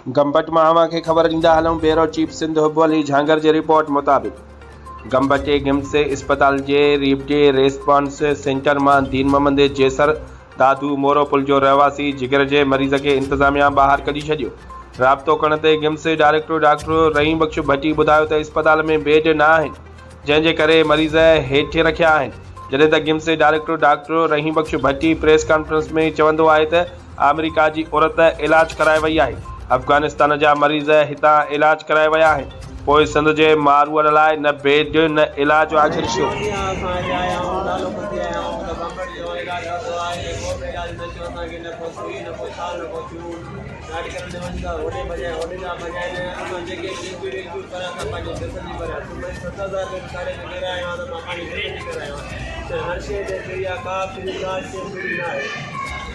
गंबट मां खे ख़बर ॾींदा हलूं। ब्यूरो चीफ सिंध हुब्बली झांगर जी रिपोर्ट मुताबिक़ गंबट गिम्स अस्पताल के रैपिड रेस्पॉन्स सेंटर में दीन मोहम्मद जैसर दादू मोरोपुल जो रहवासी जिगर के मरीज़ के इंतजामिया बाहर कढी छॾियो। राब्तो करण ते गिम्स डायरेक्टर डॉक्टर रहीम बख्श भट्टी ॿुधायो त अस्पताल में बेड न आहिनि, जंहिंजे करे मरीज़ हेठि रखिया आहिनि। जॾहिं त गिम्स डायरेक्टर डॉक्टर रहीम बख्श भट्टी प्रेस कॉन्फ्रेंस में चवंदो आहे त अमेरिका की औरत इलाज कराए वई आहे। अफगानिस्तान जा मरीज़ हितां इलाज कराए विया आहिनि। पोइ सिंध जे मारूअ लाइ न बेड न इलाज आख़िर छो?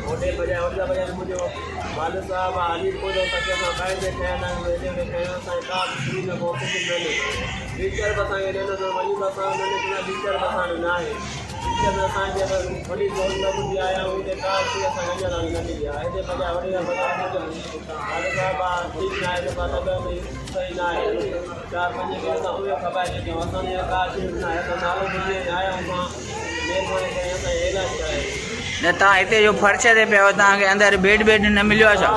ओडे बजाय ओडा बजाय मुझे वाले साहब आली को जो तक ना काहे दे कहना वेदे में कहना सा का फ्री में को कुछ नहीं टीचर बताए ने तो वही बता ने कितना टीचर बताने ना है टीचर ना सा जे बड़ी जोर लग दिया आया उनके का से संग ना नहीं दिया है दे बजाय ओडे बता वाले साहब ठीक ना है पता में सही ना है 4-5 दिन का हुए खबर है कि वसन ये का ठीक ना है तो नालो मुझे आया हूं मेरे को ऐसा इलाज करे न तव्हां हिते जो फर्श ते पियो तव्हांखे अंदरि बेड न मिलियो आहे छा?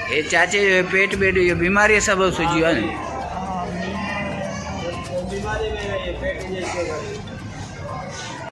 हे चाचे जो पेट बेड जो बीमारी सबब सुजी वियो आहे।